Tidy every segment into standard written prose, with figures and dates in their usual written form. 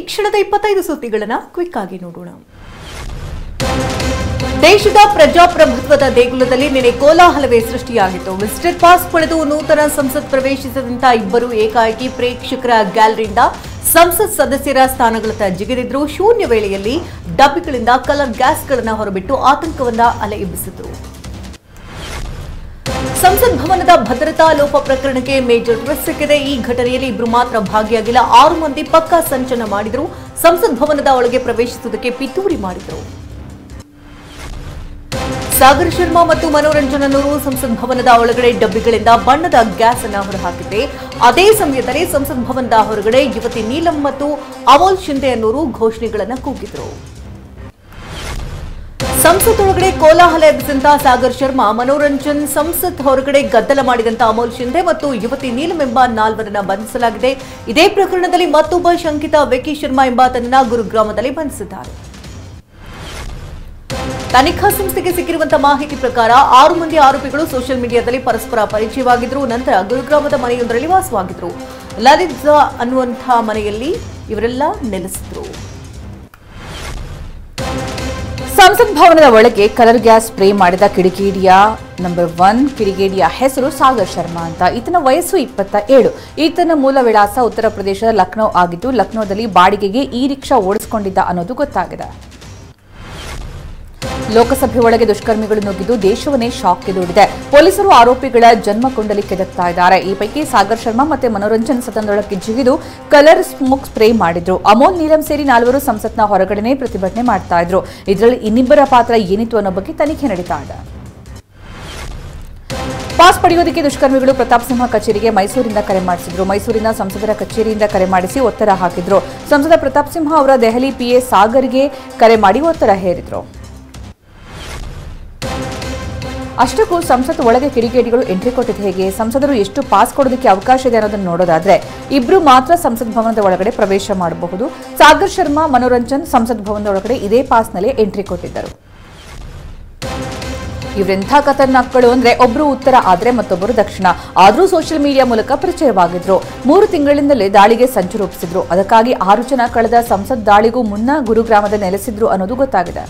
ಕ್ಷಣದ 25 ಸುದ್ದಿಗಳನ್ನು ಕ್ವಿಕ್ ಆಗಿ ನೋಡೋಣ. ದೇಶದ ಪ್ರಜಾಪ್ರಭುತ್ವದ ದೇಗುಲದಲ್ಲಿ ನಿನ್ನೆ ಕೋಲಾಹಲವೇ ಸೃಷ್ಟಿಯಾಗಿತ್ತು. ವಿಸಿಟರ್ ಪಾಸ್ ಪಡೆದು ನೂತನ ಸಂಸತ್ ಪ್ರವೇಶಿಸಿದಂತ ಇಬ್ಬರು ಏಕಾಏಕಿ ಪ್ರೇಕ್ಷಕರ ಗ್ಯಾಲರಿಯಿಂದ ಸಂಸತ್ ಸದಸ್ಯರ ಸ್ಥಾನಗಳತ್ತ ಜಿಗಿದಿದ್ರು. ಶೂನ್ಯ ವೇಳೆಯಲ್ಲಿ ಡಬ್ಬಿಗಳಿಂದ ಕಲರ್ ಗ್ಯಾಸ್ಗಳನ್ನು ಹೊರಬಿಟ್ಟು ಆತಂಕವನ್ನ ಅಲೆ ಎಬ್ಬಿಸಿದ್ರು. ಸಂಸತ್ ಭವನದ ಭದ್ರತಾ ಲೋಪ ಪ್ರಕರಣಕ್ಕೆ ಮೇಜರ್ ಟ್ವಿಸ್ಟ್ ಸಿಕ್ಕಿದೆ. ಈ ಘಟನೆಯಲ್ಲಿ ಇಬ್ಬರು ಮಾತ್ರ ಭಾಗಿಯಾಗಿಲ್ಲ, 6 ಮಂದಿ ಪಕ್ಕಾ ಸಂಚಲನ ಮಾಡಿದ್ರು. ಸಂಸತ್ ಭವನದ ಒಳಗೆ ಪ್ರವೇಶಿಸುವುದಕ್ಕೆ ಪಿತೂರಿ ಮಾಡಿದ್ರು. ಸಾಗರ್ ಶರ್ಮಾ ಮತ್ತು ಮನೋರಂಜನ್ ಅನ್ನೋರು ಸಂಸತ್ ಭವನದ ಒಳಗಡೆ ಡಬ್ಬಿಗಳಿಂದ ಬಣ್ಣದ ಗ್ಯಾಸ್ ಅನ್ನು ಹೊರಹಾಕಿದೆ. ಅದೇ ಸಮಯದಲ್ಲಿ ಸಂಸತ್ ಭವನದ ಹೊರಗಡೆ ಯುವತಿ ನೀಲಂ ಮತ್ತು ಅಮೋಲ್ ಶಿಂದೆ ಅನ್ನೋರು ಘೋಷಣೆಗಳನ್ನು ಕೂಗಿದ್ರು. ಸಂಸತ್ ಒಳಗಡೆ ಕೋಲಾಹಲ ಎಬ್ಬಿಸಿದಂತ ಸಾಗರ್ ಶರ್ಮಾ, ಮನೋರಂಜನ್, ಸಂಸತ್ ಹೊರಗಡೆ ಗದ್ದಲ ಮಾಡಿದಂತ ಅಮೋಲ್ ಶಿಂದೆ ಮತ್ತು ಯುವತಿ ನೀಲಂ ಎಂಬ 4 ಬಂಧಿಸಲಾಗಿದೆ. ಇದೇ ಪ್ರಕರಣದಲ್ಲಿ ಮತ್ತೊಬ್ಬ ಶಂಕಿತ ವಿಕಿ ಶರ್ಮಾ ಎಂಬಾತನನ್ನ ಗುರುಗ್ರಾಮದಲ್ಲಿ ಬಂಧಿಸಿದ್ದಾರೆ. ತನಿಖಾ ಸಂಸ್ಥೆಗೆ ಸಿಕ್ಕಿರುವಂತಹ ಮಾಹಿತಿ ಪ್ರಕಾರ 6 ಮಂದಿ ಆರೋಪಿಗಳು ಸೋಷಿಯಲ್ ಮೀಡಿಯಾದಲ್ಲಿ ಪರಸ್ಪರ ಪರಿಚಯವಾಗಿದ್ರು. ನಂತರ ಗುರುಗ್ರಾಮದ ಮನೆಯೊಂದರಲ್ಲಿ ವಾಸವಾಗಿದ್ರು. ಲಲಿತ್ ಅನ್ನುವಂತಹ ಮನೆಯಲ್ಲಿ ಇವರೆಲ್ಲ ನೆಲೆಸಿದ್ರು. ಸಂಸತ್ ಭವನದ ಒಳಗೆ ಕಲರ್ ಗ್ಯಾಸ್ ಸ್ಪ್ರೇ ಮಾಡಿದ ಕಿಡಿಗೇಡಿಯ ನಂಬರ್ 1 ಕಿಡಿಗೇಡಿಯ ಹೆಸರು ಸಾಗರ್ ಶರ್ಮಾ ಅಂತ. ಈತನ ವಯಸ್ಸು 27. ಈತನ ಮೂಲ ವಿಳಾಸ ಉತ್ತರ ಪ್ರದೇಶದ ಲಕ್ನೋ ಆಗಿದ್ದು, ಲಕ್ನೋದಲ್ಲಿ ಬಾಡಿಗೆಗೆ ಈ ರಿಕ್ಷಾ ಓಡಿಸಿಕೊಂಡಿದ್ದ ಅನ್ನೋದು ಗೊತ್ತಾಗಿದೆ. ಲೋಕಸಭೆ ಒಳಗೆ ದುಷ್ಕರ್ಮಿಗಳು ನುಗ್ಗಿದ್ದು ದೇಶವನ್ನೇ ಶಾಕ್ಗೆ ದೂಡಿದೆ. ಪೊಲೀಸರು ಆರೋಪಿಗಳ ಜನ್ಮ ಕುಂಡಲಿ ಕೆದಕ್ತಾ ಇದ್ದಾರೆ. ಈ ಪೈಕಿ ಸಾಗರ್ ಶರ್ಮಾ ಮತ್ತೆ ಮನೋರಂಜನ್ ಸದನದೊಳಕ್ಕೆ ಜಿಗಿದು ಕಲರ್ ಸ್ಮೋಕ್ ಸ್ಪ್ರೇ ಮಾಡಿದ್ರು. ಅಮೋಲ್ ನೀಲಂ ಸೇರಿ 4 ಸಂಸತ್ನ ಹೊರಗಡೆನೆ ಪ್ರತಿಭಟನೆ ಮಾಡ್ತಾ ಇದ್ರು. ಇದರಲ್ಲಿ ಇನ್ನಿಬ್ಬರ ಪಾತ್ರ ಏನಿತ್ತು ಅನ್ನೋ ಬಗ್ಗೆ ತನಿಖೆ ನಡೀತಾ ಇದೆ. ಪಾಸ್ ಪಡೆಯೋದಕ್ಕೆ ದುಷ್ಕರ್ಮಿಗಳು ಪ್ರತಾಪ್ ಸಿಂಹ ಕಚೇರಿಗೆ ಮೈಸೂರಿಂದ ಕರೆ ಮಾಡಿಸಿದ್ರು. ಮೈಸೂರಿನ ಸಂಸದರ ಕಚೇರಿಯಿಂದ ಕರೆ ಮಾಡಿಸಿ ಒತ್ತಡ ಹಾಕಿದ್ರು. ಸಂಸದ ಪ್ರತಾಪ್ ಸಿಂಹ ಅವರ ದೆಹಲಿ ಪಿಎ ಸಾಗರ್ಗೆ ಕರೆ ಮಾಡಿ ಒತ್ತಡ ಹೇರಿದ್ರು. ಅಷ್ಟಕ್ಕೂ ಸಂಸತ್ ಒಳಗೆ ಕಿಡಿಗೇಡಿಗಳು ಎಂಟ್ರಿ ಕೊಟ್ಟಿದ್ದು ಹೇಗೆ, ಸಂಸದರು ಎಷ್ಟು ಪಾಸ್ ಕೊಡೋದಕ್ಕೆ ಅವಕಾಶ ಇದೆ ಅನ್ನೋದನ್ನು ನೋಡೋದಾದ್ರೆ ಇಬ್ರು ಮಾತ್ರ ಸಂಸತ್ ಭವನದ ಒಳಗಡೆ ಪ್ರವೇಶ ಮಾಡಬಹುದು. ಸಾಗರ್ ಶರ್ಮಾ, ಮನೋರಂಜನ್ ಸಂಸತ್ ಭವನದ ಒಳಗಡೆ ಇದೇ ಪಾಸ್ನಲ್ಲಿ ಎಂಟ್ರಿ ಕೊಟ್ಟಿದ್ದರು. ಇವರೆಂಥ ಖತರ್ನಾಕ್ಗಳು ಅಂದ್ರೆ ಒಬ್ರು ಉತ್ತರ ಆದ್ರೆ ಮತ್ತೊಬ್ಬರು ದಕ್ಷಿಣ. ಆದ್ರೂ ಸೋಷಿಯಲ್ ಮೀಡಿಯಾ ಮೂಲಕ ಪರಿಚಯವಾಗಿದ್ರು. 3 ತಿಂಗಳಿಂದಲೇ ದಾಳಿಗೆ ಸಂಚು ರೂಪಿಸಿದ್ರು. ಅದಕ್ಕಾಗಿ 6 ಜನ ಕಳೆದ ಸಂಸತ್ ದಾಳಿಗೂ ಮುನ್ನ ಗುರುಗ್ರಾಮದಲ್ಲಿ ನೆಲೆಸಿದ್ರು ಅನ್ನೋದು ಗೊತ್ತಾಗಿದೆ.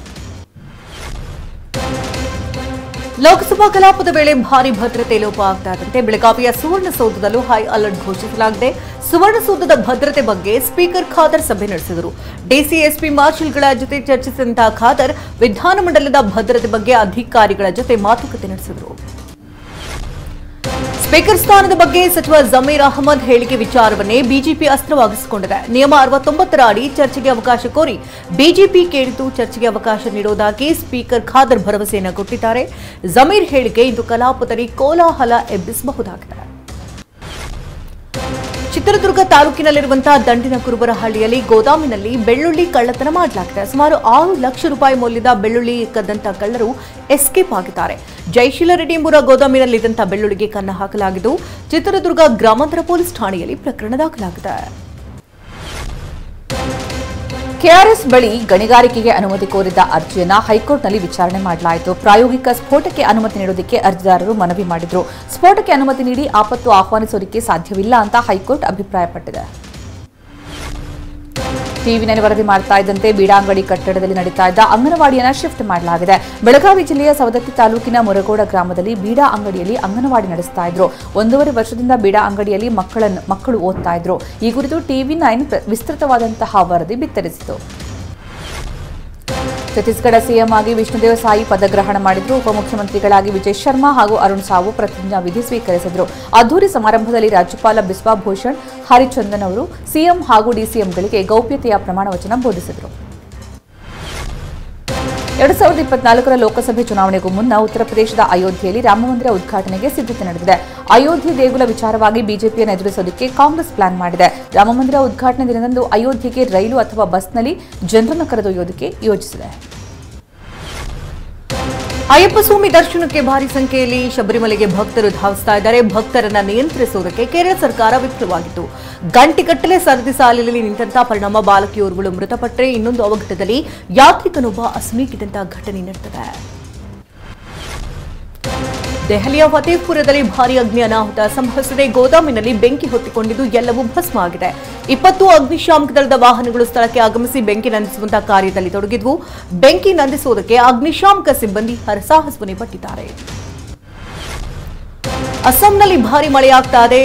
ಲೋಕಸಭಾ ಕಲಾಪದ ವೇಳೆ ಭಾರಿ ಭದ್ರತೆ ಲೋಪ ಆಗ್ತಾ ಇದ್ದಂತೆ ಬೆಳಗಾವಿಯ ಸುವರ್ಣಸೌಧದಲ್ಲೂ ಹೈ ಅಲರ್ಟ್ ಘೋಷಿಸಲಾಗಿದೆ. ಸುವರ್ಣಸೌಧದ ಭದ್ರತೆ ಬಗ್ಗೆ ಸ್ಪೀಕರ್ ಖಾದರ್ ಸಭೆ ನಡೆಸಿದರು. ಡಿಸಿಎಸ್ಪಿ ಮಾರ್ಷಲ್ಗಳ ಜೊತೆ ಚರ್ಚಿಸಿದಂತಹ ಖಾದರ್ ವಿಧಾನಮಂಡಲದ ಭದ್ರತೆ ಬಗ್ಗೆ ಅಧಿಕಾರಿಗಳ ಜೊತೆ ಮಾತುಕತೆ ನಡೆಸಿದರು. ಸ್ಪೀಕರ್ ಸ್ಥಾನದ ಬಗ್ಗೆ ಸಚಿವ ಜಮೀರ್ ಅಹಮದ್ ಹೇಳಿಕೆ ವಿಚಾರವನ್ನೇ ಬಿಜೆಪಿ ಅಸ್ತ್ರವಾಗಿಸಿಕೊಂಡಿದೆ. ನಿಯಮ 69ರ ಅಡಿ ಚರ್ಚೆಗೆ ಅವಕಾಶ ಕೋರಿ ಬಿಜೆಪಿ ಕೇಳಿದ್ದು ಚರ್ಚೆಗೆ ಅವಕಾಶ ನೀಡುವುದಾಗಿ ಸ್ಪೀಕರ್ ಖಾದರ್ ಭರವಸೆಯನ್ನು ಕೊಟ್ಟಿದ್ದಾರೆ. ಜಮೀರ್ ಹೇಳಿಕೆ ಇಂದು ಕಲಾಪದಲ್ಲಿ ಕೋಲಾಹಲ ಎಬ್ಬಿಸಬಹುದಾಗಿದೆ. ಚಿತ್ರದುರ್ಗ ತಾಲೂಕಿನಲ್ಲಿರುವಂತಹ ದಂಡಿನ ಕುರುಬರಹಳ್ಳಿಯಲ್ಲಿ ಗೋದಾಮಿನಲ್ಲಿ ಬೆಳ್ಳುಳ್ಳಿ ಕಳ್ಳತನ ಮಾಡಲಾಗಿದೆ. ಸುಮಾರು 6 ಲಕ್ಷ ರೂಪಾಯಿ ಮೌಲ್ಯದ ಬೆಳ್ಳುಳ್ಳಿ ಕದ್ದಂತ ಕಳ್ಳರು ಎಸ್ಕೇಪ್ ಆಗಿದ್ದಾರೆ. ಜಯಶೀಲ ರೆಡ್ಡಿ ಎಂಬುವರ ಗೋದಾಮಿನಲ್ಲಿದ್ದಂತಹ ಬೆಳ್ಳುಳ್ಳಿಗೆ ಕನ್ನ ಹಾಕಲಾಗಿದ್ದು ಚಿತ್ರದುರ್ಗ ಗ್ರಾಮಾಂತರ ಪೊಲೀಸ್ ಠಾಣೆಯಲ್ಲಿ ಪ್ರಕರಣ ದಾಖಲಾಗಿದೆ. ಕೆಆರ್ಎಸ್ ಬಳಿ ಗಣಿಗಾರಿಕೆಗೆ ಅನುಮತಿ ಕೋರಿದ್ದ ಅರ್ಜಿಯನ್ನು ಹೈಕೋರ್ಟ್ನಲ್ಲಿ ವಿಚಾರಣೆ ಮಾಡಲಾಯಿತು. ಪ್ರಾಯೋಗಿಕ ಸ್ಫೋಟಕ್ಕೆ ಅನುಮತಿ ನೀಡುವುದಕ್ಕೆ ಅರ್ಜಿದಾರರು ಮನವಿ ಮಾಡಿದ್ರು. ಸ್ಫೋಟಕ್ಕೆ ಅನುಮತಿ ನೀಡಿ ಆಪತ್ತು ಆಹ್ವಾನಿಸುವುದಕ್ಕೆ ಸಾಧ್ಯವಿಲ್ಲ ಅಂತ ಹೈಕೋರ್ಟ್ ಅಭಿಪ್ರಾಯಪಟ್ಟಿದೆ. ಟಿವಿ9 ವರದಿ ಮಾಡ್ತಾ ಇದ್ದಂತೆ ಬೀಡಾಂಗಡಿ ಕಟ್ಟಡದಲ್ಲಿ ನಡೀತಾ ಇದ್ದ ಅಂಗನವಾಡಿಯನ್ನು ಶಿಫ್ಟ್ ಮಾಡಲಾಗಿದೆ. ಬೆಳಗಾವಿ ಜಿಲ್ಲೆಯ ಸವದತ್ತಿ ತಾಲೂಕಿನ ಮುರಗೋಡ ಗ್ರಾಮದಲ್ಲಿ ಬೀಡಾ ಅಂಗಡಿಯಲ್ಲಿ ಅಂಗನವಾಡಿ ನಡೆಸ್ತಾ ಇದ್ರು. 1.5 ವರ್ಷದಿಂದ ಬೀಡಾ ಅಂಗಡಿಯಲ್ಲಿ ಮಕ್ಕಳು ಓದ್ತಾ ಇದ್ರು. ಈ ಕುರಿತು ಟಿವಿ9 ವಿಸ್ತೃತವಾದಂತಹ ವರದಿ ಬಿತ್ತರಿಸಿತು. ಛತ್ತೀಸ್ಗಢ ಸಿಎಂ ಆಗಿ ವಿಷ್ಣುದೇವ್ ಸಾಯಿ ಪದಗ್ರಹಣ ಮಾಡಿದ್ರು. ಉಪಮುಖ್ಯಮಂತ್ರಿಗಳಾಗಿ ವಿಜಯ್ ಶರ್ಮಾ ಹಾಗೂ ಅರುಣ್ ಸಾವು ಪ್ರತಿಜ್ಞಾ ವಿಧಿ ಸ್ವೀಕರಿಸಿದ್ರು. ಅದ್ದೂರಿ ಸಮಾರಂಭದಲ್ಲಿ ರಾಜ್ಯಪಾಲ ಬಿಸ್ವಾ ಭೂಷಣ್ ಹರಿಚಂದನ್ ಅವರು ಸಿಎಂ ಹಾಗೂ ಡಿಸಿಎಂಗಳಿಗೆ ಗೌಪ್ಯತೆಯ ಪ್ರಮಾಣ ವಚನ ಬೋಧಿಸಿದರು. 2024ರ ಲೋಕಸಭೆ ಚುನಾವಣೆಗೂ ಮುನ್ನ ಉತ್ತರ ಪ್ರದೇಶದ ಅಯೋಧ್ಯೆಯಲ್ಲಿ ರಾಮಮಂದಿರ ಉದ್ಘಾಟನೆಗೆ ಸಿದ್ಧತೆ ನಡೆದಿದೆ. ಅಯೋಧ್ಯೆ ದೇಗುಲ ವಿಚಾರವಾಗಿ ಬಿಜೆಪಿಯನ್ನು ಎದುರಿಸೋದಕ್ಕೆ ಕಾಂಗ್ರೆಸ್ ಪ್ಲಾನ್ ಮಾಡಿದೆ. ರಾಮಮಂದಿರ ಉದ್ಘಾಟನೆ ದಿನದಂದು ಅಯೋಧ್ಯೆಗೆ ರೈಲು ಅಥವಾ ಬಸ್ನಲ್ಲಿ ಜನರನ್ನು ಕರೆದೊಯ್ಯೋದಕ್ಕೆ ಯೋಜಿಸಿದೆ. ಅಯ್ಯಪ್ಪ ಸ್ವಾಮಿ ದರ್ಶನಕ್ಕೆ ಭಾರಿ ಸಂಖ್ಯೆಯಲ್ಲಿ ಶಬರಿಮಲೆಗೆ ಭಕ್ತರು ಧಾವಿಸ್ತಾ ಇದ್ದಾರೆ. ಭಕ್ತರನ್ನ ನಿಯಂತ್ರಿಸುವುದಕ್ಕೆ ಕೇರಳ ಸರ್ಕಾರ ವಿಫಲವಾಗಿತ್ತು. ಗಂಟೆಗಟ್ಟಲೆ ಸರದಿ ಸಾಲಿನಲ್ಲಿ ನಿಂತಹ ಪರಿಣಾಮ ಬಾಲಕಿಯೋರ್ಗಳು ಮೃತಪಟ್ಟರೆ ಇನ್ನೊಂದು ಅವಘಡದಲ್ಲಿ ಯಾತ್ರಿಕನೊಬ್ಬ ಅಸುನೀಗಿದಂತಹ ಘಟನೆ ನಡೆದಿದೆ. ದೆಹಲಿಯ ಫತೇಪುರದಲ್ಲಿ ಭಾರೀ ಅಗ್ನಿ ಅನಾಹುತ ಸಂಭವಿಸಿದೆ. ಗೋದಾಮಿನಲ್ಲಿ ಬೆಂಕಿ ಹೊತ್ತಿಕೊಂಡಿದ್ದು ಎಲ್ಲವೂ ಭಸ್ಮ ಆಗಿದೆ. 20 ಅಗ್ನಿಶಾಮಕ ದಳದ ವಾಹನಗಳು ಸ್ಥಳಕ್ಕೆ ಆಗಮಿಸಿ ಬೆಂಕಿ ನಂದಿಸುವಂತಹ ಕಾರ್ಯದಲ್ಲಿ ತೊಡಗಿದ್ವು. ಬೆಂಕಿ ನಂದಿಸುವುದಕ್ಕೆ ಅಗ್ನಿಶಾಮಕ ಸಿಬ್ಬಂದಿ ಹರಸಾಹಸವನ್ನೇ ಪಟ್ಟಿದ್ದಾರೆ. ಅಸ್ಸಾಂನಲ್ಲಿ ಭಾರೀ ಮಳೆಯಾಗ್ತಾ ಇದೆ.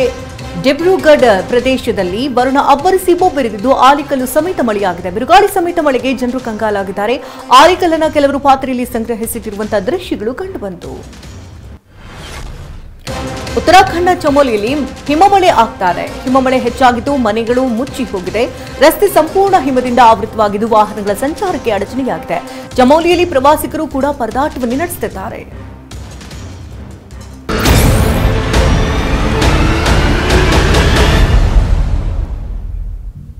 ಡಿಬ್ರೂಗಢ ಪ್ರದೇಶದಲ್ಲಿ ವರುಣ ಅಬ್ಬರಿಸಿ ಬೊಬ್ಬೆರೆದಿದ್ದು ಆಲಿಕಲ್ಲು ಸಮೇತ ಮಳೆಯಾಗಿದೆ. ಬಿರುಗಾಳಿ ಸಮೇತ ಮಳೆಗೆ ಜನರು ಕಂಗಾಲಾಗಿದ್ದಾರೆ. ಆಲಿಕಲ್ಲನ್ನ ಕೆಲವರು ಪಾತ್ರೆಯಲ್ಲಿ ಸಂಗ್ರಹಿಸಿಟ್ಟಿರುವಂತಹ ದೃಶ್ಯಗಳು ಕಂಡುಬಂತು. ಉತ್ತರಾಖಂಡ್ನ ಚಮೋಲಿಯಲ್ಲಿ ಹಿಮಮಳೆ ಆಗ್ತಾ ಇದೆ. ಹಿಮಮಳೆ ಹೆಚ್ಚಾಗಿದ್ದು ಮನೆಗಳು ಮುಚ್ಚಿ ಹೋಗಿದೆ. ರಸ್ತೆ ಸಂಪೂರ್ಣ ಹಿಮದಿಂದ ಆವೃತವಾಗಿದ್ದು ವಾಹನಗಳ ಸಂಚಾರಕ್ಕೆ ಅಡಚಣೆಯಾಗಿದೆ. ಚಮೋಲಿಯಲ್ಲಿ ಪ್ರವಾಸಿಗರು ಕೂಡ ಪರದಾಟವನ್ನು ನಡೆಸುತ್ತಿದ್ದಾರೆ.